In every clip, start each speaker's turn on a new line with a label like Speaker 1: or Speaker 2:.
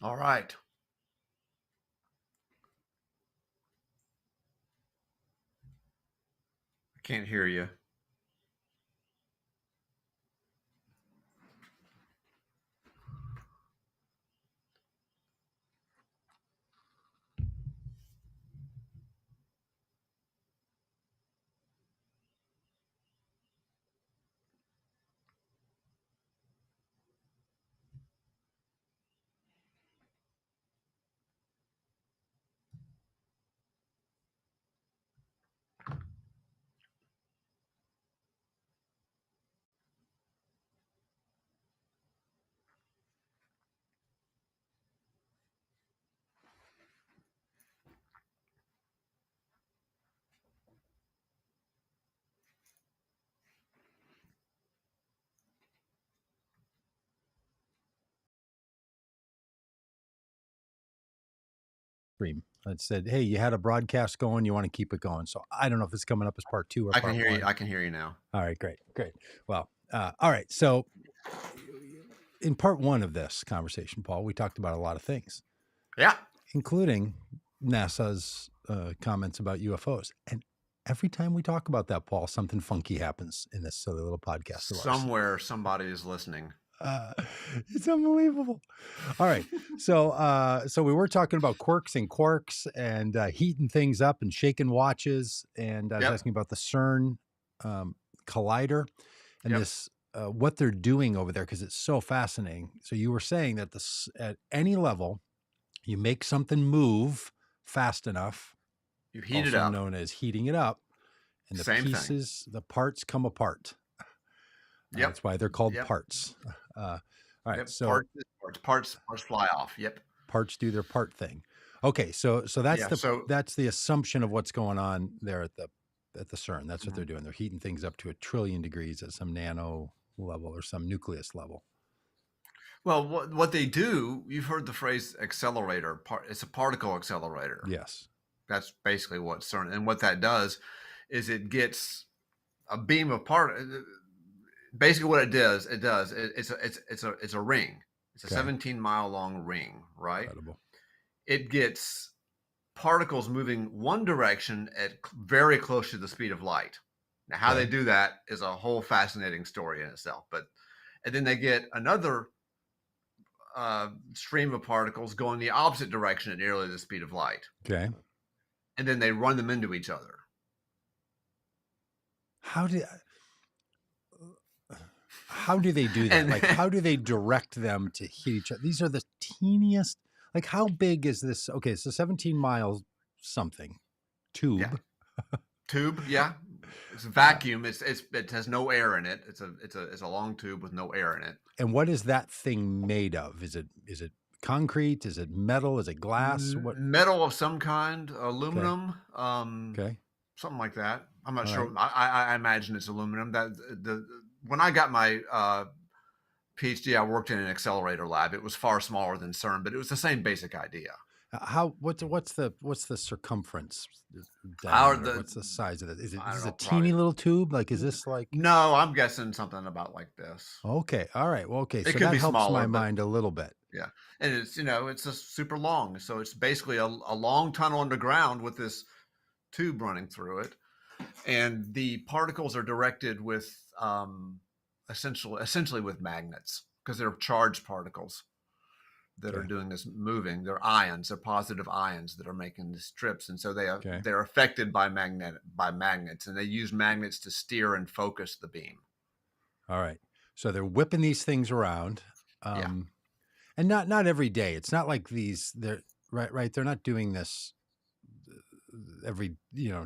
Speaker 1: All right. I can't hear you.
Speaker 2: Stream. It said, "Hey, you had a broadcast going. You want to keep it going." So I don't know if it's coming up as part 2 or
Speaker 1: I can
Speaker 2: part
Speaker 1: hear you.
Speaker 2: 1.
Speaker 1: I can hear you now.
Speaker 2: All right, great. Well, all right. So in part 1 of this conversation, Paul, we talked about a lot of things,
Speaker 1: Yeah.
Speaker 2: including NASA's comments about UFOs. And every time we talk about that, Paul, something funky happens in this silly little podcast of ours.
Speaker 1: Somewhere somebody is listening.
Speaker 2: Uh, it's unbelievable. All right. So we were talking about quirks and heating things up and shaking watches. And I was
Speaker 1: Yep.
Speaker 2: asking about the CERN collider and
Speaker 1: Yep.
Speaker 2: this, what they're doing over there, because it's so fascinating. So you were saying that this, at any level, you make something move fast enough,
Speaker 1: You heat it
Speaker 2: also
Speaker 1: up.
Speaker 2: known as heating it up, and
Speaker 1: Same thing.
Speaker 2: the parts come apart.
Speaker 1: Yep.
Speaker 2: That's why they're called
Speaker 1: Yep.
Speaker 2: parts. All right.
Speaker 1: Yep.
Speaker 2: So
Speaker 1: Parts fly off. Yep.
Speaker 2: parts do their part thing. Okay, so that's
Speaker 1: Yeah. So
Speaker 2: the assumption of what's going on there at the CERN. That's what they're
Speaker 1: mhm.
Speaker 2: doing. They're heating things up to 1 trillion degrees at some nano level or some nucleus level.
Speaker 1: Well, what they do, you've heard the phrase accelerator. It's a particle accelerator.
Speaker 2: Yes.
Speaker 1: That's basically what CERN, and what that does is it gets a beam of part. Basically, what it's a ring. It's a
Speaker 2: Okay.
Speaker 1: 17-mile long ring, right?
Speaker 2: Incredible.
Speaker 1: It gets particles moving one direction at very close to the speed of light. Now, how they
Speaker 2: Okay.
Speaker 1: do that is a whole fascinating story in itself. And then they get another stream of particles going the opposite direction at nearly the speed of light,
Speaker 2: Okay.
Speaker 1: and then they run them into each other.
Speaker 2: How do how do they do that?
Speaker 1: And
Speaker 2: Like, how do they direct them to hit each other? These are the teeniest. Like, how big is this? Okay, so 17 miles something
Speaker 1: yeah,
Speaker 2: tube.
Speaker 1: tube, yeah, it's a
Speaker 2: Uh,
Speaker 1: vacuum. It has no air in it. It's a long tube with no air in it.
Speaker 2: and what is that thing made of? Is it concrete? Is it metal? Is it glass? What?
Speaker 1: Metal of some kind,
Speaker 2: Okay.
Speaker 1: aluminum,
Speaker 2: Okay.
Speaker 1: something like that. I'm not
Speaker 2: All
Speaker 1: sure.
Speaker 2: right.
Speaker 1: I imagine it's aluminum. That the When I got my PhD, I worked in an accelerator lab. It was far smaller than CERN, but it was the same basic idea.
Speaker 2: How what's the circumference
Speaker 1: Our
Speaker 2: diameter?
Speaker 1: the
Speaker 2: What's the size of it? Is it
Speaker 1: I don't
Speaker 2: just a
Speaker 1: know, probably.
Speaker 2: teeny little tube? Like, is this like?
Speaker 1: No, I'm guessing something about like this.
Speaker 2: Okay. All right. Well, okay.
Speaker 1: It
Speaker 2: So
Speaker 1: could
Speaker 2: that
Speaker 1: be
Speaker 2: helps
Speaker 1: smaller,
Speaker 2: my
Speaker 1: but
Speaker 2: mind a little bit.
Speaker 1: yeah. And it's a super long. So it's basically a long tunnel underground with this tube running through it. And the particles are directed with essentially with magnets, because they're charged particles that are
Speaker 2: Okay.
Speaker 1: doing this moving. They're ions, they're positive ions that are making these trips, and so
Speaker 2: Okay.
Speaker 1: they're affected by magnets, and they use magnets to steer and focus the beam.
Speaker 2: All right. So they're whipping these things around.
Speaker 1: Yeah.
Speaker 2: Um, and not every day. It's not like they're right. They're not doing this every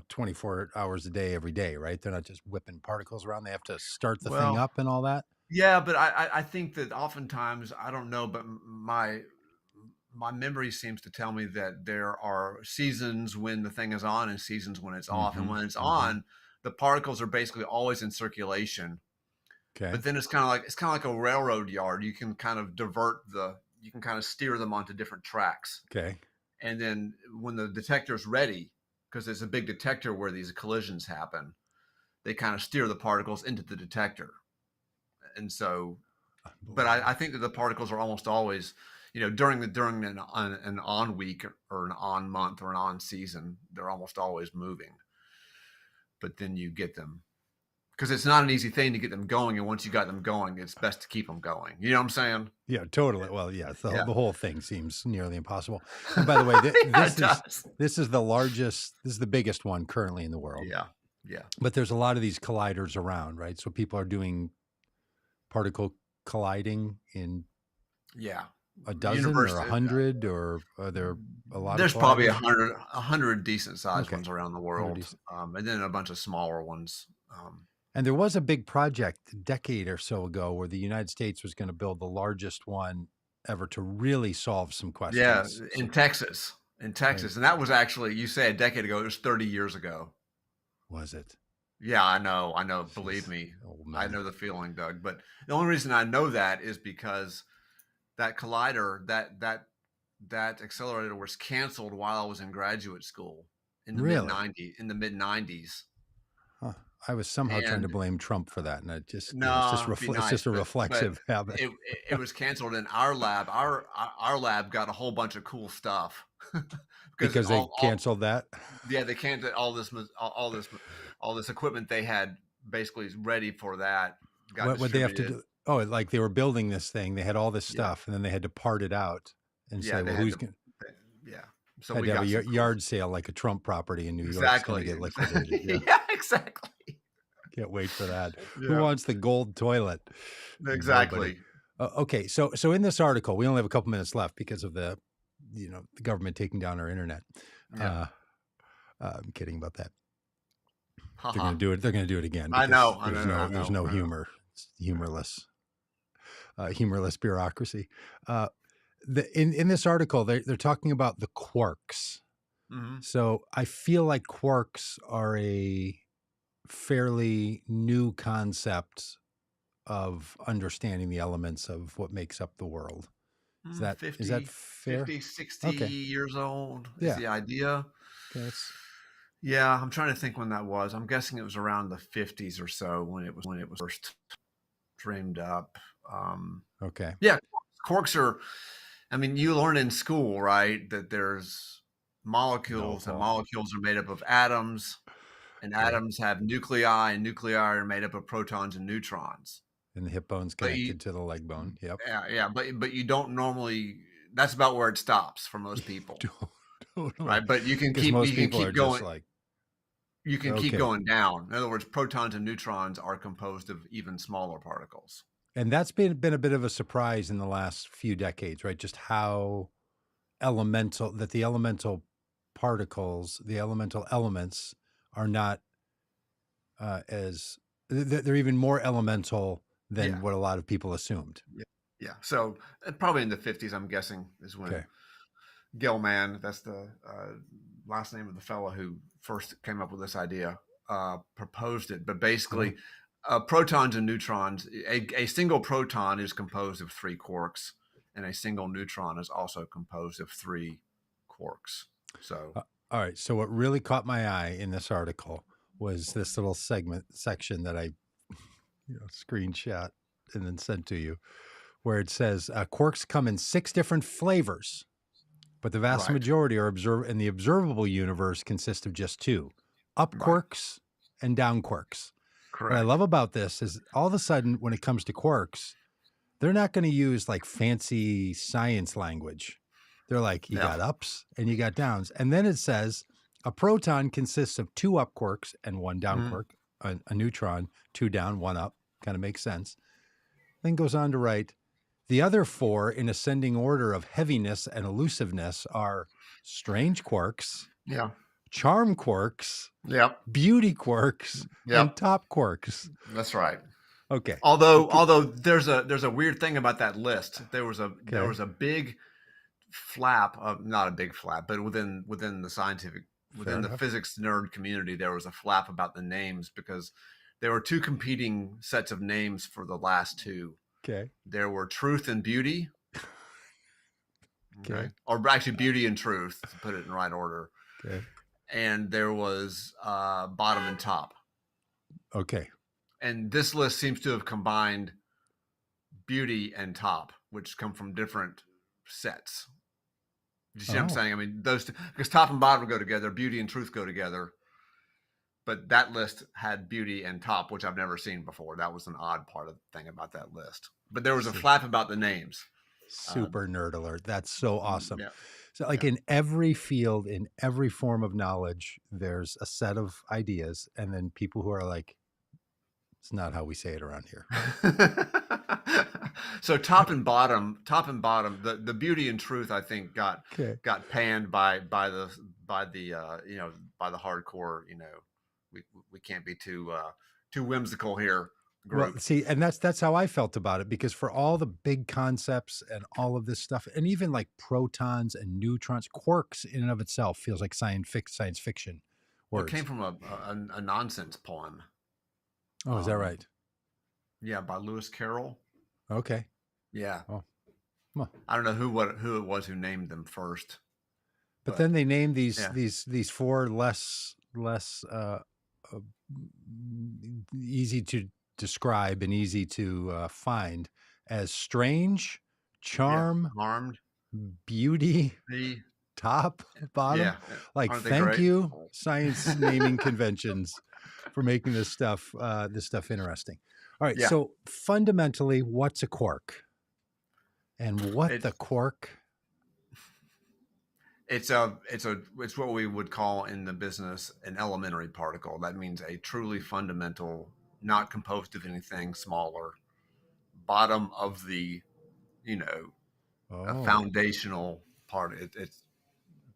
Speaker 2: 24 hours a day every day, right? They're not just whipping particles around. They have to start the thing
Speaker 1: Well,
Speaker 2: up and all that.
Speaker 1: yeah, but I think that oftentimes, I don't know, but my memory seems to tell me that there are seasons when the thing is on and seasons when it's off, and
Speaker 2: Mm-hmm.
Speaker 1: when it's
Speaker 2: Mm-hmm.
Speaker 1: on, the particles are basically always in circulation.
Speaker 2: Okay.
Speaker 1: But then it's kind of like a railroad yard. You can kind of steer them onto different tracks.
Speaker 2: Okay.
Speaker 1: And then when the detector's ready, because there's a big detector where these collisions happen, they kind of steer the particles into the detector. And so, but I
Speaker 2: Unbelievable.
Speaker 1: think that the particles are almost always during an on week or an on month or an on season, they're almost always moving. But then you get them, because it's not an easy thing to get them going. And once you got them going, it's best to keep them going. You know what I'm saying?
Speaker 2: Yeah, totally. Well, yeah,
Speaker 1: Yeah.
Speaker 2: the whole thing seems nearly impossible. And by the way,
Speaker 1: Yeah, it does.
Speaker 2: this is the largest, this is the biggest one currently in the world.
Speaker 1: Yeah. Yeah.
Speaker 2: But there's a lot of these colliders around, right? So people are doing particle colliding in
Speaker 1: Yeah.
Speaker 2: a dozen or
Speaker 1: University.
Speaker 2: 100, or are there a lot
Speaker 1: There's
Speaker 2: of
Speaker 1: probably
Speaker 2: colliders?
Speaker 1: 100 decent sized
Speaker 2: Okay.
Speaker 1: ones around the world, and then a bunch of smaller ones.
Speaker 2: And there was a big project a decade or so ago where the United States was going to build the largest one ever to really solve some
Speaker 1: Yeah,
Speaker 2: questions.
Speaker 1: in Texas, and that was actually, you say a decade ago. It was 30 years ago.
Speaker 2: Was it?
Speaker 1: Yeah, I know.
Speaker 2: Jeez.
Speaker 1: Believe me,
Speaker 2: Oh,
Speaker 1: I
Speaker 2: man.
Speaker 1: know the feeling, Doug. But the only reason I know that is because that collider, that accelerator was canceled while I was in graduate school in the
Speaker 2: Really?
Speaker 1: mid 90s.
Speaker 2: Huh. I was somehow trying to
Speaker 1: And
Speaker 2: blame Trump for that, and it just,
Speaker 1: no, be
Speaker 2: it's just
Speaker 1: nice,
Speaker 2: a
Speaker 1: but
Speaker 2: reflexive habit.
Speaker 1: it was canceled in our lab. Our lab got a whole bunch of cool stuff
Speaker 2: Because they canceled that.
Speaker 1: Yeah, they canceled all this equipment they had basically ready for that. Got
Speaker 2: What would they have to
Speaker 1: distributed.
Speaker 2: do? Oh, like they were building this thing. They had all this
Speaker 1: Yeah,
Speaker 2: stuff, and then they had to part it out and
Speaker 1: yeah,
Speaker 2: say,
Speaker 1: they
Speaker 2: well,
Speaker 1: had
Speaker 2: who's
Speaker 1: to.
Speaker 2: going
Speaker 1: Yeah, so
Speaker 2: had
Speaker 1: we
Speaker 2: to have a
Speaker 1: got some cool.
Speaker 2: yard sale like a Trump property in New York is going to
Speaker 1: Exactly.
Speaker 2: get liquidated. Yeah.
Speaker 1: Yeah, exactly.
Speaker 2: Can't wait for that. Who
Speaker 1: Yeah,
Speaker 2: wants the gold toilet? Nobody.
Speaker 1: exactly.
Speaker 2: Okay, so in this article, we only have a couple minutes left because of the government taking down our internet.
Speaker 1: Yeah.
Speaker 2: I'm kidding about that.
Speaker 1: Haha.
Speaker 2: They're going to do it. They're going to do it again.
Speaker 1: I know.
Speaker 2: There's no humor. It's humorless. Humorless bureaucracy. In this article, they're talking about the quarks.
Speaker 1: Mm-hmm.
Speaker 2: So I feel like quarks are a fairly new concept of understanding the elements of what makes up the world. Is that
Speaker 1: 50,
Speaker 2: is that fair?
Speaker 1: 50, 60 years old is the idea.
Speaker 2: Okay,
Speaker 1: yeah, I'm trying to think when that was. I'm guessing it was around the 50s or so when it was first dreamed up.
Speaker 2: okay.
Speaker 1: Yeah, quarks are. I mean, you learn in school, right, that there's molecules, and molecules are made up of atoms, and atoms have nuclei, and nuclei are made up of protons and neutrons.
Speaker 2: And the hip bone's connected to the leg bone. Yep.
Speaker 1: Yeah, but you don't normally. That's about where it stops for most people,
Speaker 2: Totally.
Speaker 1: right? But you can keep going.
Speaker 2: Just like,
Speaker 1: you can keep going down. In other words, protons and neutrons are composed of even smaller particles.
Speaker 2: And that's been a bit of a surprise in the last few decades, right? Just how the elemental particles, the elemental elements are not they're even more elemental than what a lot of people assumed.
Speaker 1: Yeah. So probably in the 50s, I'm guessing, is when Gell-Mann, that's the last name of the fellow who first came up with this idea, proposed it. But basically, protons and neutrons, a single proton is composed of 3 quarks, and a single neutron is also composed of 3 quarks. So,
Speaker 2: all right. So what really caught my eye in this article was this little section that I screenshot and then sent to you, where it says quarks come in 6 different flavors, but the vast majority are in the observable universe consist of just 2, up quarks and down quarks.
Speaker 1: Correct.
Speaker 2: What I love about this is all of a sudden, when it comes to quarks, they're not going to use like fancy science language. They're like, you got ups and you got downs. And then it says a proton consists of 2 up quarks and 1 down quark, a neutron, 2 down, 1 up. Kind of makes sense. Then goes on to write, the other 4 in ascending order of heaviness and elusiveness are strange quarks, charm quarks, beauty quarks, and top quarks.
Speaker 1: That's right.
Speaker 2: Okay.
Speaker 1: Although there's a weird thing about that list. There was a big flap of, not a big flap, but within the scientific, within the physics nerd community, there was a flap about the names, because there were 2 competing sets of names for the last 2.
Speaker 2: Okay.
Speaker 1: There were truth and beauty. Okay. Or actually beauty and truth, to put it in the right order.
Speaker 2: Okay.
Speaker 1: And there was bottom and top.
Speaker 2: Okay.
Speaker 1: And this list seems to have combined beauty and top, which come from different sets. You see what I'm
Speaker 2: Oh,
Speaker 1: saying? I mean, those two, because top and bottom go together, beauty and truth go together. But that list had beauty and top, which I've never seen before. That was an odd part of the thing about that list. But there was a
Speaker 2: see.
Speaker 1: flap about the names. Uh,
Speaker 2: Super nerd alert. That's so awesome.
Speaker 1: yeah,
Speaker 2: So, like
Speaker 1: yeah.
Speaker 2: in every field, in every form of knowledge, there's a set of ideas, and then people who are like, it's not how we say it around here.
Speaker 1: So top and bottom, the beauty and truth, I think,
Speaker 2: Okay.
Speaker 1: got panned by the hardcore. We can't be too whimsical here
Speaker 2: Well,
Speaker 1: group.
Speaker 2: see, and that's how I felt about it, because for all the big concepts and all of this stuff, and even like protons and neutrons, quarks in and of itself feels like science fiction
Speaker 1: Well, it came
Speaker 2: words.
Speaker 1: from a nonsense poem.
Speaker 2: Oh, is that
Speaker 1: Um,
Speaker 2: right?
Speaker 1: yeah, by Lewis Carroll.
Speaker 2: Okay.
Speaker 1: Yeah,
Speaker 2: Oh, well.
Speaker 1: I don't know who it was who named them first,
Speaker 2: But
Speaker 1: but
Speaker 2: then they name
Speaker 1: yeah,
Speaker 2: these four less uh, easy to describe and easy to find as strange,
Speaker 1: yeah,
Speaker 2: charm,
Speaker 1: harmed
Speaker 2: beauty,
Speaker 1: the
Speaker 2: top, bottom.
Speaker 1: yeah.
Speaker 2: Like,
Speaker 1: Aren't they
Speaker 2: thank
Speaker 1: great?
Speaker 2: you, science naming conventions, for making this stuff interesting. All right,
Speaker 1: Yeah,
Speaker 2: so fundamentally, what's a quark, and what the
Speaker 1: it's
Speaker 2: quark?
Speaker 1: it's what we would call in the business an elementary particle. That means a truly fundamental, not composed of anything smaller, bottom of the you know a
Speaker 2: Oh,
Speaker 1: foundational part. It's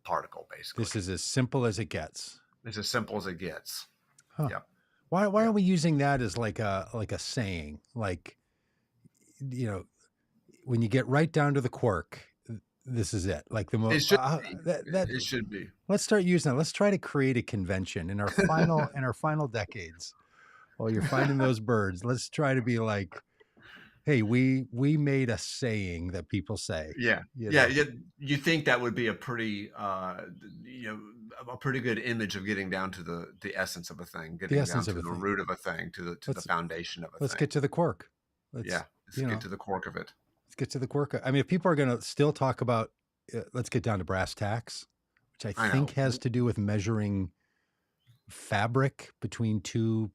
Speaker 1: particle basically.
Speaker 2: this is as simple as it gets.
Speaker 1: It's as simple as it gets.
Speaker 2: Huh.
Speaker 1: Yep.
Speaker 2: Why
Speaker 1: Yep.
Speaker 2: aren't we using that as like a saying? Like, when you get right down to the quirk, this is it. Like the
Speaker 1: It
Speaker 2: mo
Speaker 1: should be.
Speaker 2: that
Speaker 1: It should be.
Speaker 2: let's start using that. Let's try to create a convention in our final decades. While you're finding those birds, let's try to be like, hey, we made a saying that people say,
Speaker 1: Yeah.
Speaker 2: you
Speaker 1: Yeah.
Speaker 2: know,
Speaker 1: Yeah. You think that would be a pretty good image of getting down to the essence of a thing,
Speaker 2: the
Speaker 1: getting
Speaker 2: essence
Speaker 1: down
Speaker 2: of
Speaker 1: to
Speaker 2: a
Speaker 1: the
Speaker 2: thing.
Speaker 1: root of a thing, to the
Speaker 2: Let's
Speaker 1: foundation of a
Speaker 2: let's
Speaker 1: thing.
Speaker 2: get to the quirk.
Speaker 1: Yeah.
Speaker 2: Let's
Speaker 1: Let's get to the quirk of it.
Speaker 2: let's get to the quirk. I mean, if people are going to still talk about, let's get down to brass tacks, which I
Speaker 1: I
Speaker 2: think
Speaker 1: know.
Speaker 2: has to do with measuring fabric between two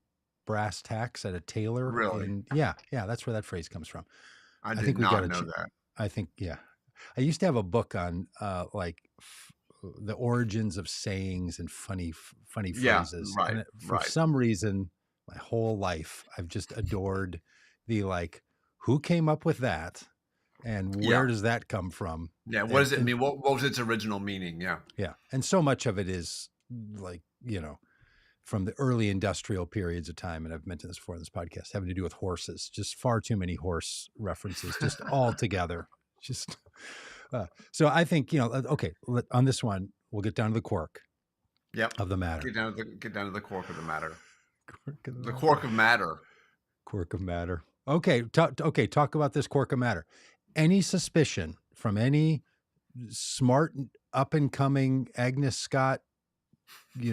Speaker 2: brass tacks at a tailor.
Speaker 1: Really,
Speaker 2: And yeah, that's where that phrase comes from.
Speaker 1: I
Speaker 2: I
Speaker 1: did
Speaker 2: think we got
Speaker 1: not
Speaker 2: to.
Speaker 1: know that.
Speaker 2: I think yeah. I used to have a book on the origins of sayings and funny
Speaker 1: Yeah.
Speaker 2: phrases,
Speaker 1: Right.
Speaker 2: and for
Speaker 1: Right.
Speaker 2: some reason, my whole life I've just adored the like, who came up with that, and
Speaker 1: Yeah.
Speaker 2: where does that come from?
Speaker 1: Yeah. What
Speaker 2: And
Speaker 1: does it mean? What was its original meaning? Yeah.
Speaker 2: yeah, and so much of it is like, from the early industrial periods of time, and I've mentioned this before in this podcast, having to do with horses. Just far too many horse references, just all together. Just so I think, okay, on this one we'll get down to the quirk
Speaker 1: Yep.
Speaker 2: of the matter.
Speaker 1: Get down to the quark of the matter.
Speaker 2: Quirk of the
Speaker 1: The
Speaker 2: matter.
Speaker 1: quark of matter.
Speaker 2: Quirk of matter. Okay, talk about this quirk of matter. Any suspicion from any smart up and coming Agnes Scott,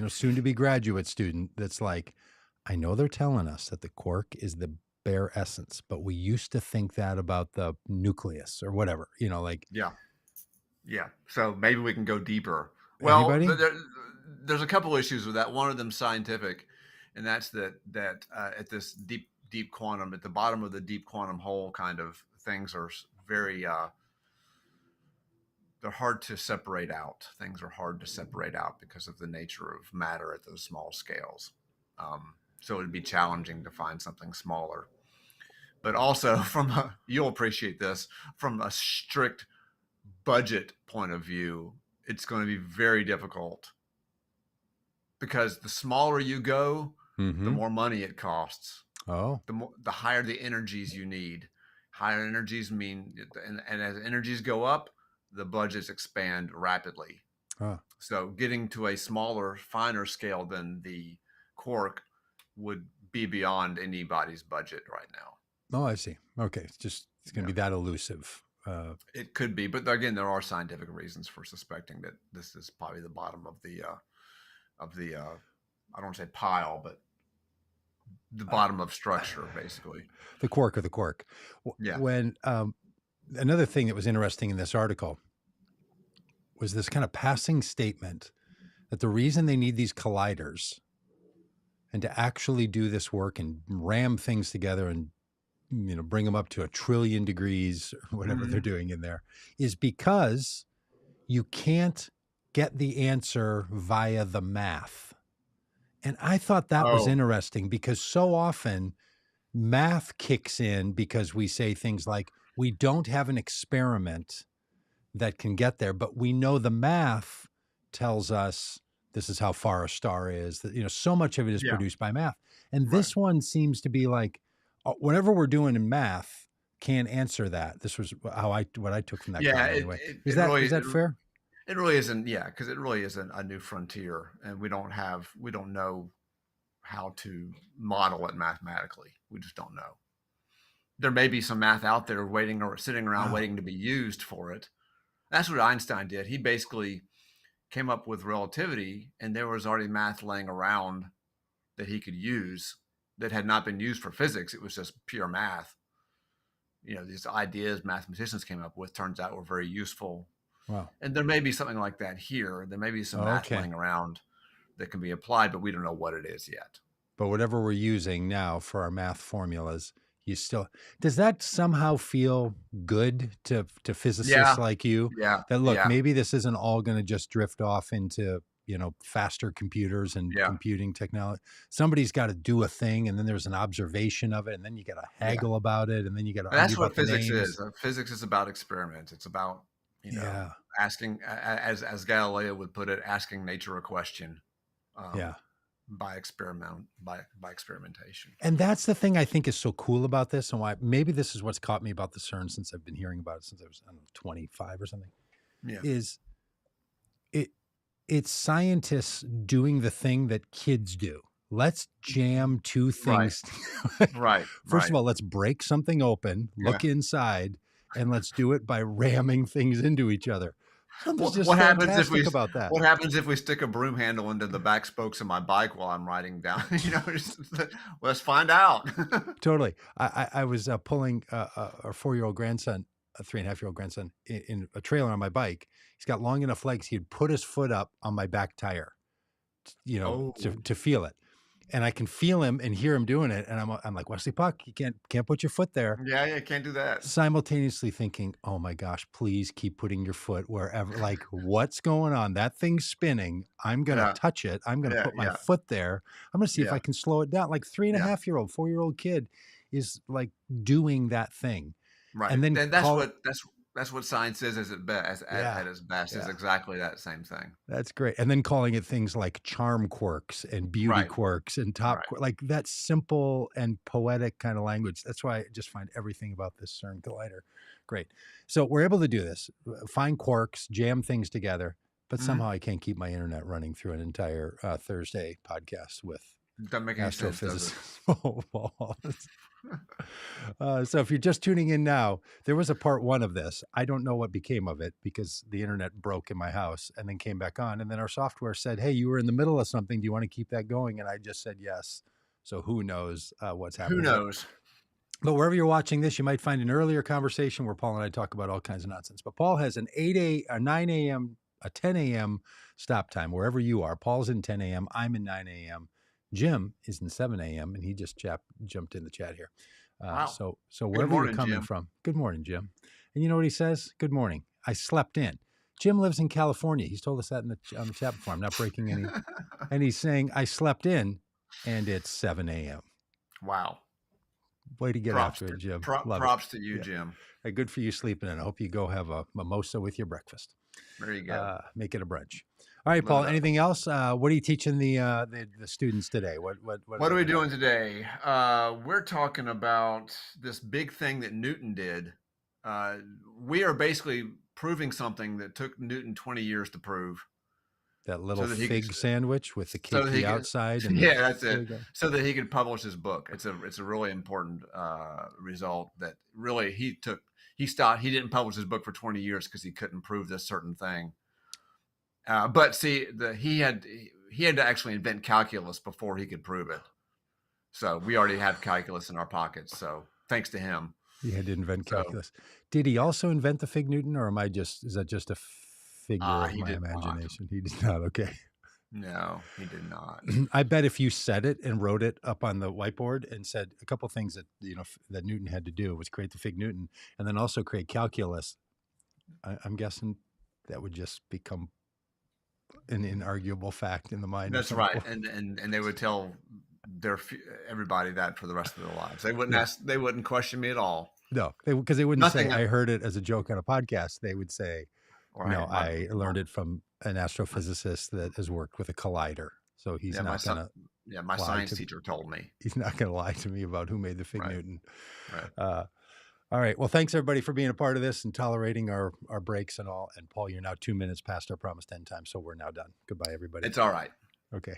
Speaker 2: soon to be graduate student, that's like, I know they're telling us that the quark is the bare essence, but we used to think that about the nucleus or whatever, like,
Speaker 1: Yeah. Yeah. So maybe we can go deeper. Well,
Speaker 2: anybody?
Speaker 1: there's a couple issues with that. One of them scientific, and that's that at this deep quantum, at the bottom of the deep quantum hole, kind of things are very they're hard to separate out. Things are hard to separate out because of the nature of matter at those small scales. So it'd be challenging to find something smaller. But also, you'll appreciate this, from a strict budget point of view, it's going to be very difficult because the smaller you go, the
Speaker 2: Mm-hmm.
Speaker 1: more money it costs.
Speaker 2: Oh,
Speaker 1: The higher the energies you need. Higher energies mean, and as energies go up, the budgets expand rapidly.
Speaker 2: oh,
Speaker 1: So getting to a smaller, finer scale than the quark would be beyond anybody's budget right now.
Speaker 2: oh, I see. Okay, it's going to
Speaker 1: Yeah,
Speaker 2: be that elusive.
Speaker 1: it could be, but again, there are scientific reasons for suspecting that this is probably the bottom of the I don't want to say pile, but the
Speaker 2: Uh,
Speaker 1: bottom of structure, basically.
Speaker 2: the quark of the quark.
Speaker 1: Yeah.
Speaker 2: When another thing that was interesting in this article was this kind of passing statement that the reason they need these colliders and to actually do this work and ram things together and bring them up to 1,000,000,000,000 degrees or whatever they're
Speaker 1: Hmm.
Speaker 2: doing in there is because you can't get the answer via the math. And I thought that was
Speaker 1: Oh,
Speaker 2: interesting because so often math kicks in because we say things like, we don't have an experiment that can get there, but we know the math tells us this is how far a star is. That so much of it is
Speaker 1: yeah,
Speaker 2: produced by math, and
Speaker 1: right.
Speaker 2: this one seems to be like whatever we're doing in math can't answer that. This was what I took from that
Speaker 1: Yeah,
Speaker 2: comment
Speaker 1: it
Speaker 2: anyway.
Speaker 1: it,
Speaker 2: Is
Speaker 1: it
Speaker 2: that
Speaker 1: really
Speaker 2: is that fair?
Speaker 1: it really isn't. Yeah, because it really isn't a new frontier, and we don't know how to model it mathematically. We just don't know. There may be some math out there waiting or sitting around
Speaker 2: Wow.
Speaker 1: waiting to be used for it. That's what Einstein did. He basically came up with relativity, and there was already math laying around that he could use that had not been used for physics. It was just pure math. These ideas mathematicians came up with turns out were very useful.
Speaker 2: Wow.
Speaker 1: And there may be something like that here. There may be some math
Speaker 2: Okay.
Speaker 1: laying around that can be applied, but we don't know what it is yet.
Speaker 2: But whatever we're using now for our math formulas, you still does that somehow feel good to physicists
Speaker 1: Yeah,
Speaker 2: like you?
Speaker 1: yeah,
Speaker 2: That look,
Speaker 1: yeah,
Speaker 2: maybe this isn't all going to just drift off into faster computers and
Speaker 1: yeah,
Speaker 2: computing technology. Somebody's got to do a thing, and then there's an observation of it, and then you got to
Speaker 1: yeah.
Speaker 2: haggle about it, and then you got to
Speaker 1: And
Speaker 2: argue
Speaker 1: that's
Speaker 2: about
Speaker 1: what
Speaker 2: the
Speaker 1: physics
Speaker 2: names.
Speaker 1: is. Physics is about experiments. It's about
Speaker 2: Yeah,
Speaker 1: asking, as Galileo would put it, asking nature a question,
Speaker 2: yeah.
Speaker 1: um, by experimentation.
Speaker 2: And that's the thing I think is so cool about this, and why maybe this is what's caught me about the CERN since I've been hearing about it since I was, I don't know, 25 or something.
Speaker 1: Yeah.
Speaker 2: Is it it's scientists doing the thing that kids do. Let's jam two
Speaker 1: Right.
Speaker 2: things.
Speaker 1: Right.
Speaker 2: First of
Speaker 1: Right.
Speaker 2: all, let's break something open,
Speaker 1: Yeah.
Speaker 2: look inside, and let's do it by ramming things into each other. Something's
Speaker 1: What
Speaker 2: just
Speaker 1: what happens if we
Speaker 2: fantastic about that.
Speaker 1: what happens if we stick a broom handle into the back spokes of my bike while I'm riding down? Let's find out.
Speaker 2: Totally. I was pulling our 4-year-old grandson, a 3.5-year-old grandson, in a trailer on my bike. He's got long enough legs. He'd put his foot up on my back tire, to
Speaker 1: Oh,
Speaker 2: feel it. And I can feel him and hear him doing it. And I'm like, Wesley Puck, you can't put your foot there.
Speaker 1: yeah, yeah, can't do that.
Speaker 2: Simultaneously thinking, oh my gosh, please keep putting your foot wherever. Like, what's going on? That thing's spinning. I'm gonna
Speaker 1: Yeah,
Speaker 2: touch it. I'm gonna
Speaker 1: yeah,
Speaker 2: put my
Speaker 1: yeah,
Speaker 2: foot there. I'm gonna see if I
Speaker 1: yeah,
Speaker 2: can slow it down. Like three and a
Speaker 1: yeah.
Speaker 2: half year old, 4-year-old kid is like doing that thing.
Speaker 1: Right.
Speaker 2: And then
Speaker 1: And
Speaker 2: call it,
Speaker 1: that's what science is
Speaker 2: yeah,
Speaker 1: at its best is
Speaker 2: yeah.
Speaker 1: exactly that same thing.
Speaker 2: That's great. And then calling it things like charm quirks and beauty
Speaker 1: Right.
Speaker 2: quirks and
Speaker 1: Right.
Speaker 2: like that simple and poetic kind of language. That's why I just find everything about this CERN collider great. So we're able to do this, find quarks, jam things together, but
Speaker 1: Mhm.
Speaker 2: somehow I can't keep my internet running through an entire Thursday podcast with
Speaker 1: Doesn't make any sense, does it?
Speaker 2: astrophysicist Paul Wallace. So if you're just tuning in now, there was a part one of this. I don't know what became of it because the internet broke in my house and then came back on. And then our software said, hey, you were in the middle of something. Do you want to keep that going? And I just said yes. So who knows what's
Speaker 1: Who
Speaker 2: happening.
Speaker 1: knows?
Speaker 2: But wherever you're watching this, you might find an earlier conversation where Paul and I talk about all kinds of nonsense. But Paul has an 9 a.m., a 10 a.m. stop time wherever you are. Paul's in 10 a.m. I'm in 9 a.m. Jim is in 7 a.m. and he just jumped in the chat here.
Speaker 1: Wow.
Speaker 2: So
Speaker 1: Good
Speaker 2: wherever you're
Speaker 1: morning,
Speaker 2: coming
Speaker 1: Jim.
Speaker 2: from, good morning, Jim. And you know what he says? Good morning. I slept in. Jim lives in California. He's told us that on the chat before. I'm not breaking any. And he's saying I slept in, and it's 7 a.m.
Speaker 1: Wow.
Speaker 2: Way to get after it, Jim. Love it.
Speaker 1: Props to you,
Speaker 2: Yeah.
Speaker 1: Jim.
Speaker 2: Hey, good for you sleeping in. I hope you go have a mimosa with your breakfast.
Speaker 1: There you go.
Speaker 2: Make it a brunch. All right,
Speaker 1: Live
Speaker 2: Paul.
Speaker 1: it up.
Speaker 2: Anything else? What are you teaching the students today? What are
Speaker 1: What
Speaker 2: they
Speaker 1: are we
Speaker 2: going to
Speaker 1: doing
Speaker 2: have?
Speaker 1: today? We're talking about this big thing that Newton did. Uh, we are basically proving something that took Newton 20 years to prove,
Speaker 2: That little
Speaker 1: so that he could
Speaker 2: fig sandwich with the
Speaker 1: so
Speaker 2: cake
Speaker 1: that he
Speaker 2: the
Speaker 1: could
Speaker 2: outside and the
Speaker 1: yeah, that's it.
Speaker 2: fig.
Speaker 1: So that he could publish his book. It's a really important result that really he stopped. He didn't publish his book for 20 years because he couldn't prove this certain thing. But see, he had to actually invent calculus before he could prove it. So we already have calculus in our pockets. So thanks to him.
Speaker 2: He had to invent
Speaker 1: So
Speaker 2: calculus. Did he also invent the fig Newton, or is that just a figure of
Speaker 1: he
Speaker 2: my
Speaker 1: did not.
Speaker 2: imagination? He did not. Okay.
Speaker 1: No, he did not.
Speaker 2: I bet if you said it and wrote it up on the whiteboard and said a couple things that that Newton had to do was create the fig Newton and then also create calculus, I'm guessing that would just become an inarguable fact in the mind of
Speaker 1: That's
Speaker 2: some
Speaker 1: right,
Speaker 2: people.
Speaker 1: and they would tell everybody that for the rest of their lives. They wouldn't
Speaker 2: Yeah.
Speaker 1: they wouldn't question me at all.
Speaker 2: No, because they wouldn't
Speaker 1: Nothing.
Speaker 2: say I heard it as a joke on a podcast. They would say, no,
Speaker 1: Right.
Speaker 2: I learned it from an astrophysicist that has worked with a collider. So he's
Speaker 1: Yeah, my
Speaker 2: not
Speaker 1: son.
Speaker 2: gonna
Speaker 1: Yeah, my
Speaker 2: lie
Speaker 1: science
Speaker 2: to
Speaker 1: teacher told me.
Speaker 2: he's not gonna lie to me about who made the fig
Speaker 1: Right.
Speaker 2: Newton.
Speaker 1: Right.
Speaker 2: All right. Well, thanks everybody for being a part of this and tolerating our breaks and all. And Paul, you're now 2 minutes past our promised end time, so we're now done. Goodbye, everybody.
Speaker 1: It's all right.
Speaker 2: Okay.